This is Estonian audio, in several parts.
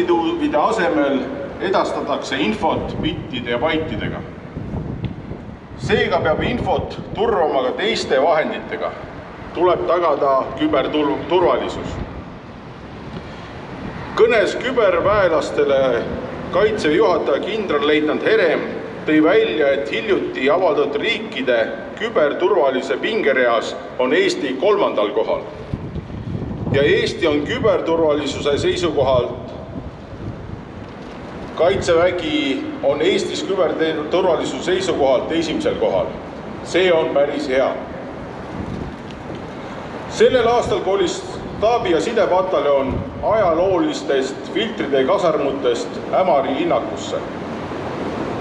postituvide asemel edastatakse infot bittide ja baitidega. Seega peab infot turvama ka teiste vahenditega. Tuleb tagada küberturvalisus. Kõnes küberväelastele Kaitseväe juhataja kindralleitnant Herem tõi välja, et hiljuti avaldatud riikide küberturvalise pingereas on Eesti 3. kohal. Ja Eesti on küberturvalisuse seisukohalt. Kaitsevägi on Eestis küberturvalisuse seisukohalt 1. kohal. See on päris hea. Sellel aastal kolis staabi- ja sidepataljon ajaloolistest filtride kasarmutest Ämari linnakusse.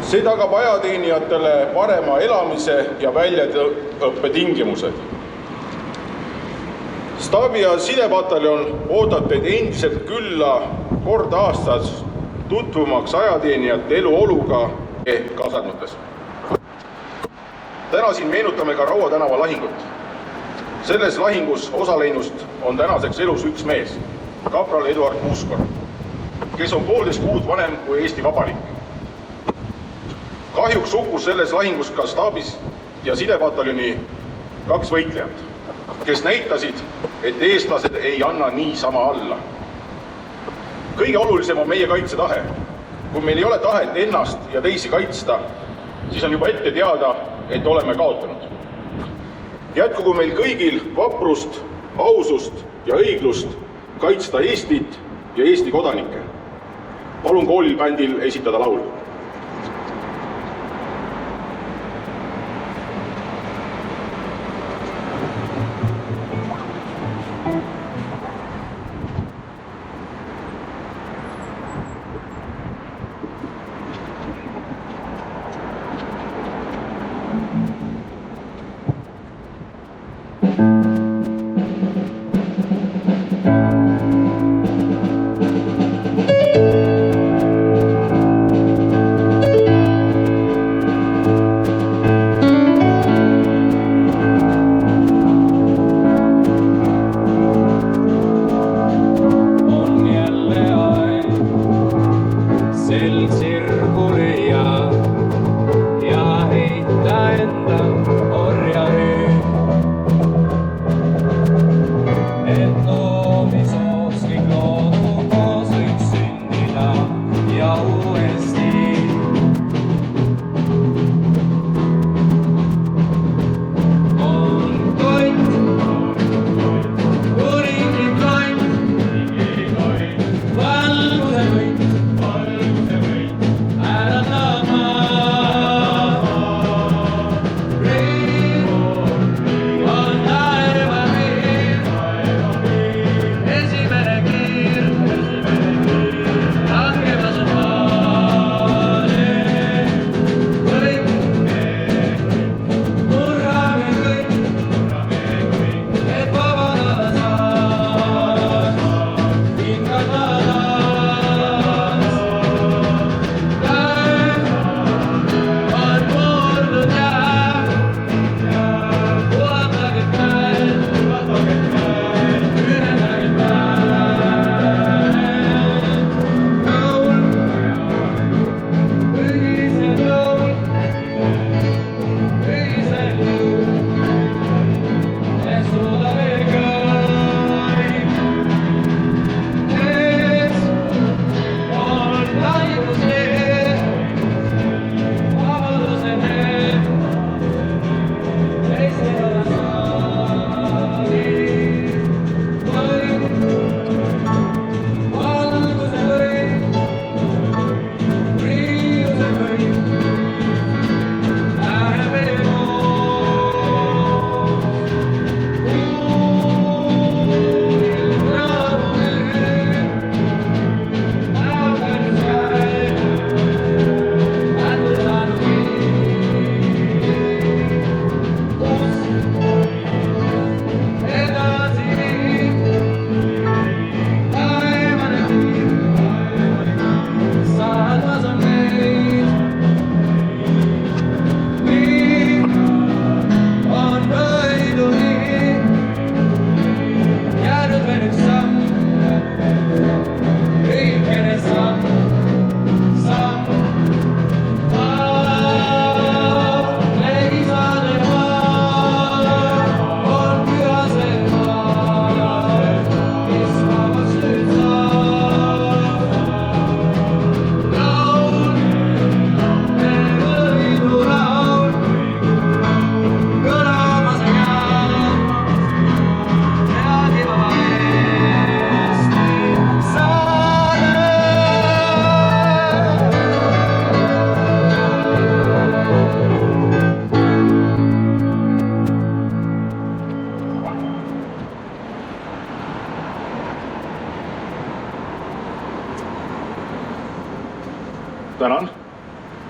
See tagab ajateenijatele parema elamise ja väljaõppe tingimused. Staabi- ja sidepataljon ootab teid endiselt külla kord aastas tutvumaks ajateenijate eluoluga kasarmutes. Täna siin meenutame ka Raua tänava lahingut. Selles lahingus osaleinust on tänaseks elus üks mees, kapral Eduard Puuskor, kes on 1,5 kuud vanem kui Eesti Vabariik. Kahjuks hukkus selles lahingus ka staabis- ja sidepataljoni 2 võitlejat, kes näitasid, et eestlased ei anna niisama alla. Kõige olulisem on meie kaitsetahe. Kui meil ei ole tahet ennast ja teisi kaitsta, siis on juba ette teada, et oleme kaotanud. Jätkugu meil kõigil vaprust, ausust ja õiglust kaitsta Eestit ja Eesti kodanikke. Palun koolil bändil esitada laul.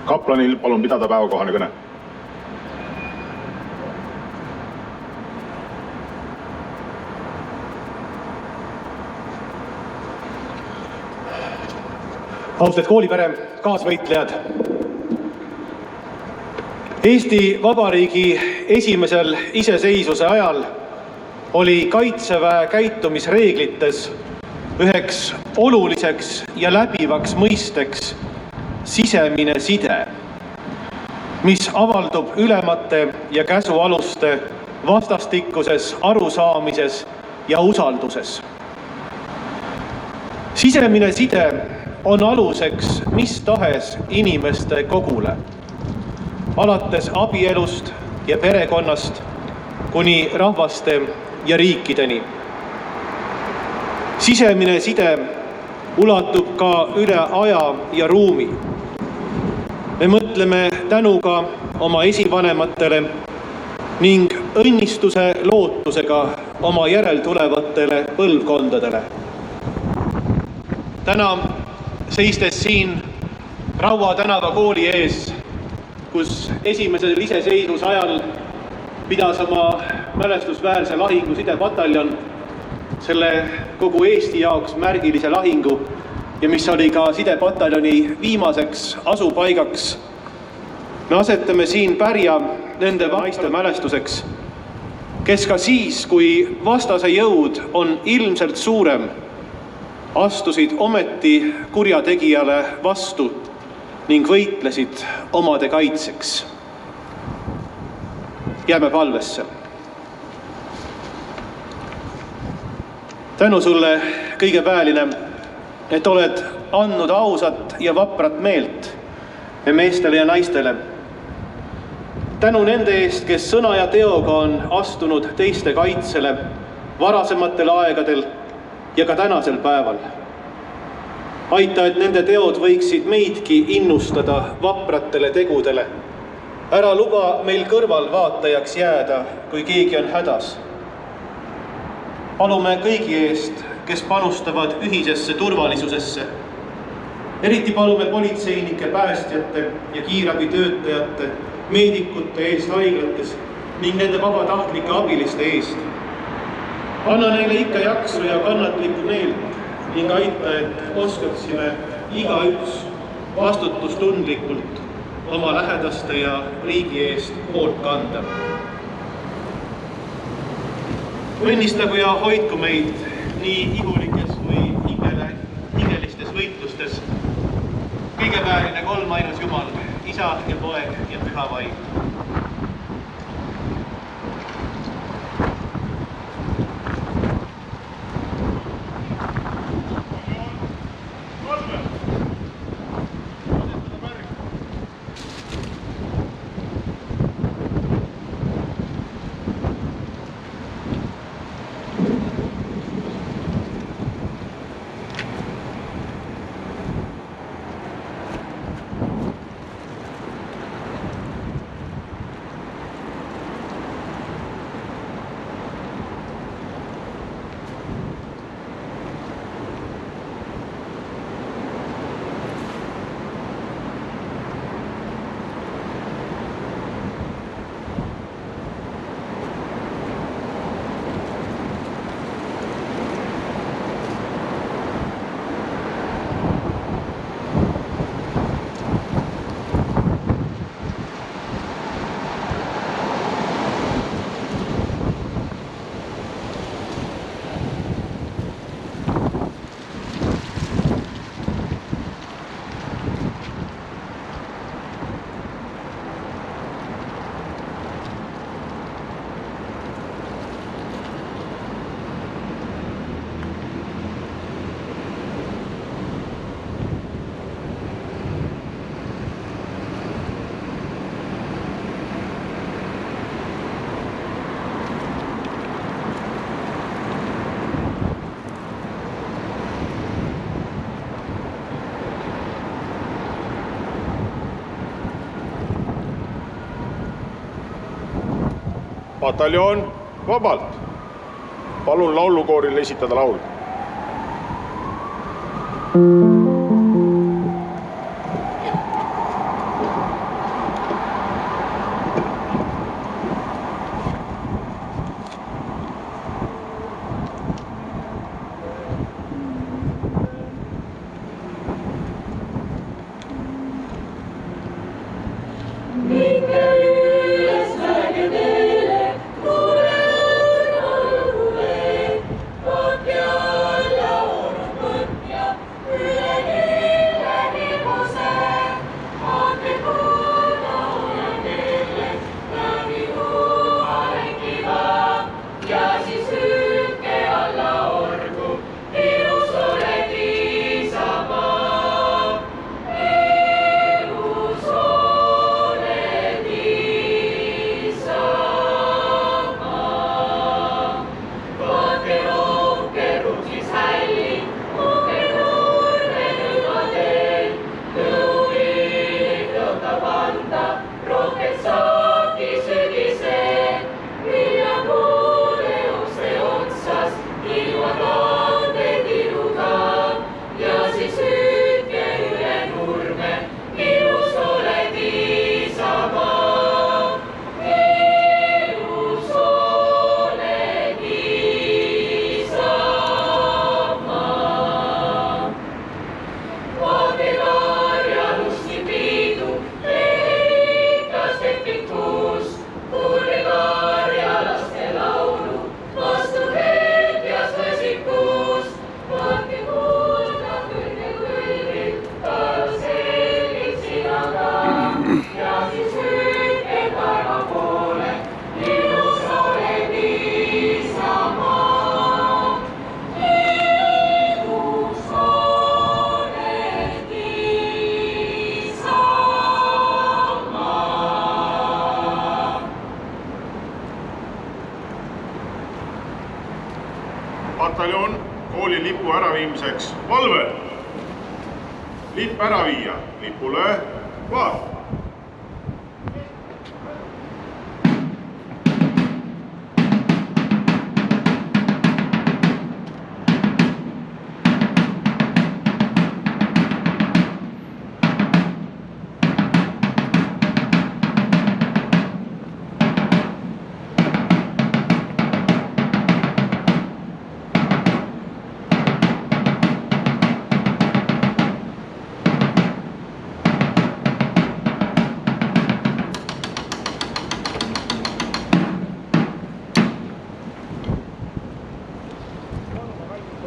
Kaplanil palun pidada päevakohane kõne. Austet koolipere, kaasvõitlejad. Eesti Vabariigi esimesel iseseisvuse ajal oli Kaitseväe käitumisreeglites üheks oluliseks ja läbivaks mõisteks sisemine side, mis avaldub ülemate ja käsualuste vastastikuses arusaamises ja usalduses. Sisemine side on aluseks mis tahes inimeste kogule, alates abielust ja perekonnast kuni rahvaste ja riikideni. Sisemine side ulatub ka üle aja ja ruumi. Me mõtleme tänuga oma esivanematele ning õnnistuse lootusega oma järeltulevatele põlvkondadele. Täna seistes siin Raua tänava kooli ees, kus esimesel iseseisvuse ajal pidas oma mälestusväärse lahingu sidepataljon, selle kogu Eesti jaoks märgilise lahingu ja mis oli ka sidepataljoni viimaseks asupaigaks. Me asetame siin pärja nende naiste mälestuseks, kes ka siis, kui vastase jõud on ilmselt suurem, astusid ometi kurjategijale vastu ning võitlesid omade kaitseks. Jääme palvesse. Tänu sulle, kõige pääline, et oled andnud ausat ja vaprat meelt me meestele ja naistele. Tänu nende eest, kes sõna ja teoga on astunud teiste kaitsele varasematel aegadel ja ka tänasel päeval. Aita, et nende teod võiksid meidki innustada vapratele tegudele. Ära luba meil kõrvalvaatajaks jääda, kui keegi on hädas. Palume kõigi eest, kes panustavad ühisesse turvalisusesse. Eriti palume politseinike, päästjate ja kiirabitöötajate, meedikute eest haiglates ning nende vabatahtlike abiliste eest. Anna neile ikka jaksu ja kannatlikku meelt ning aita, et oskaksime igaüks vastutustundlikult oma lähedaste ja riigi eest hoolt kanda. Õnnistagu ja hoidku meid nii ihulikes või higelistes võitlustes kõige vääriline kolmainus Jumal, Isa ja Poeg ja Püha Vaim. Pataljon vabalt. Palun laulukooril esitada laul. Pataljon kooli lipu äraviimiseks valve. Lipp ära viia, lipule vaat.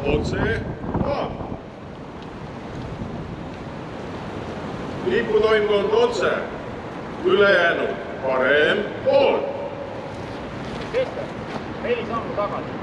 Otse vaat. Liputoimkond otse, ülejäänud parem pool. Kester, 4 sammu tagasi.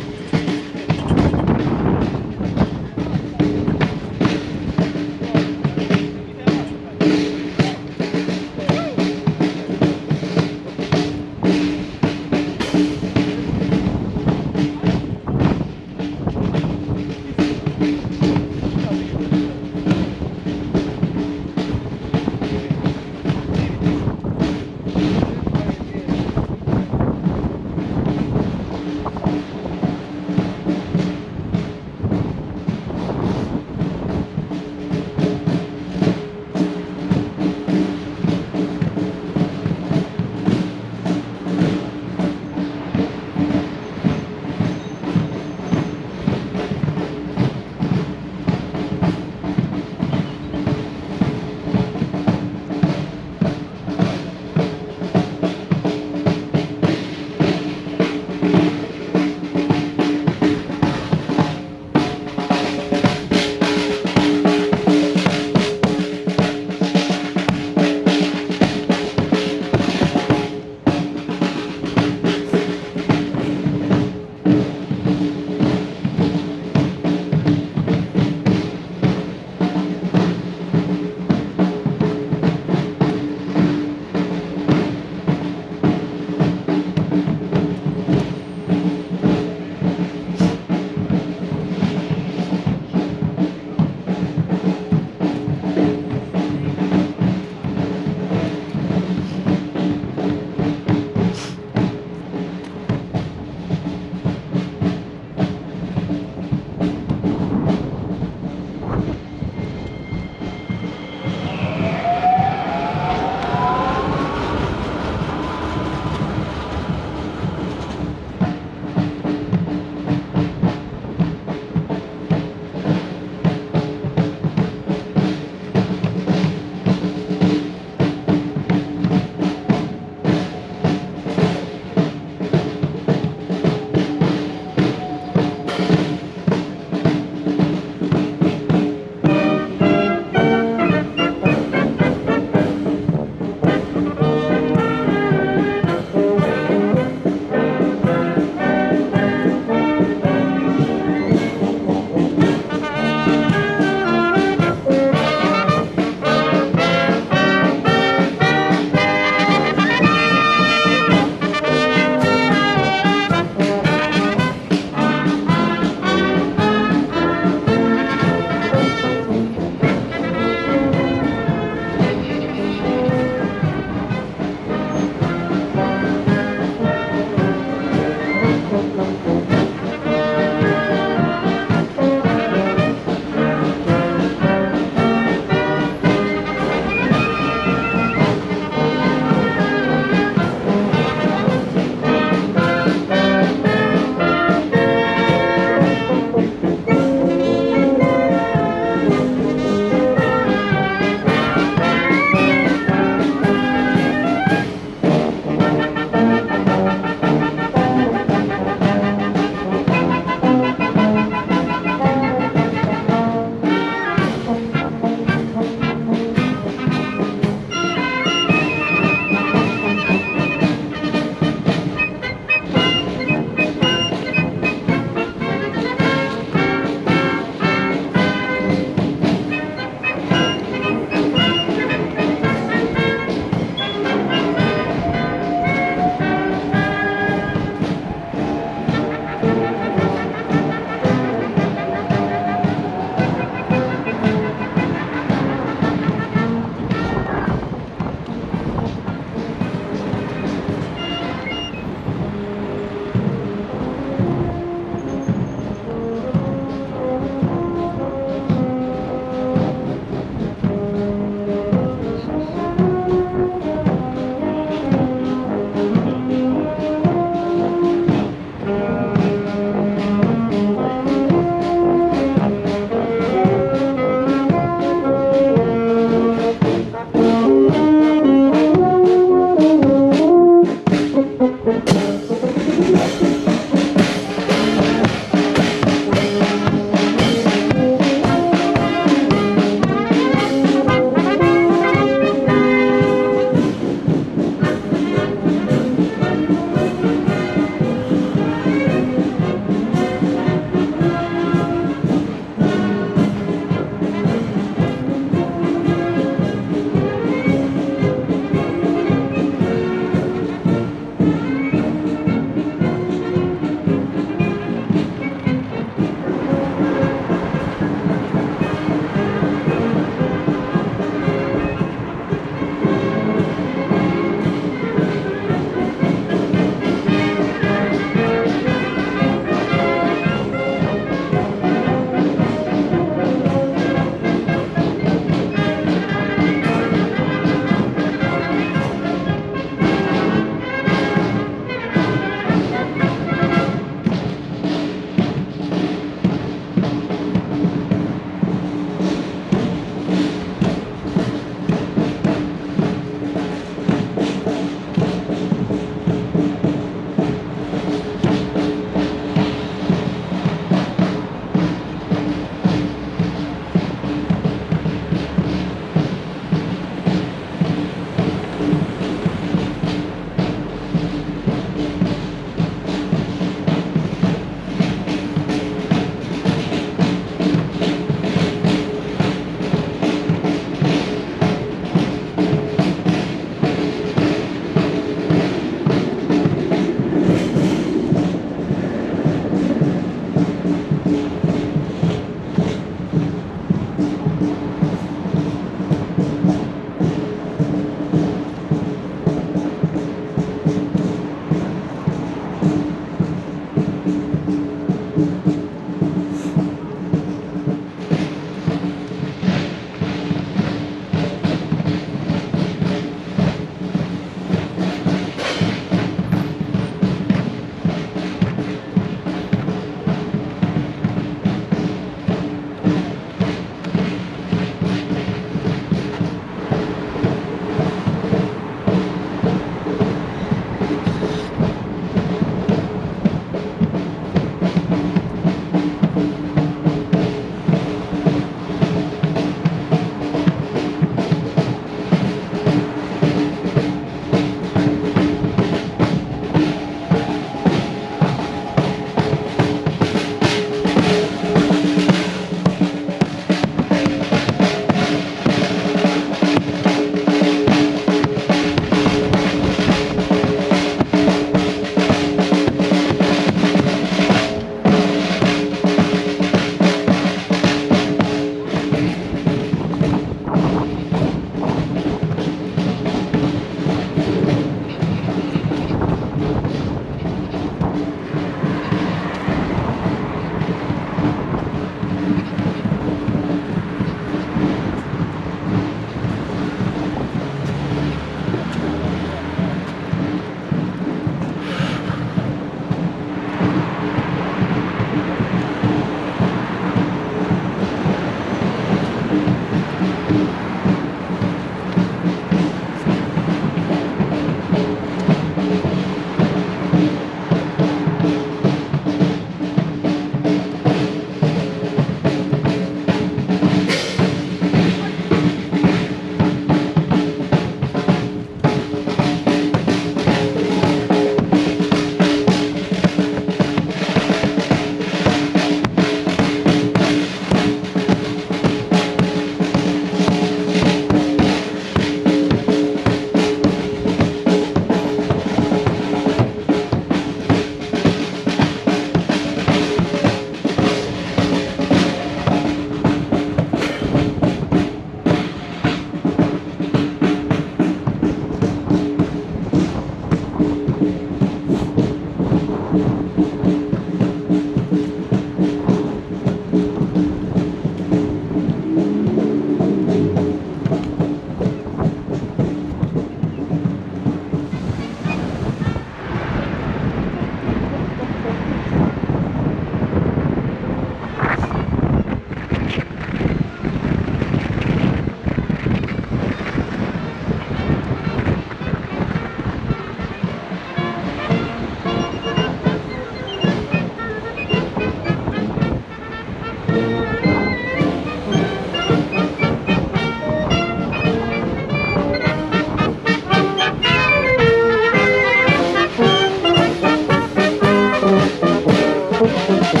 Thank you.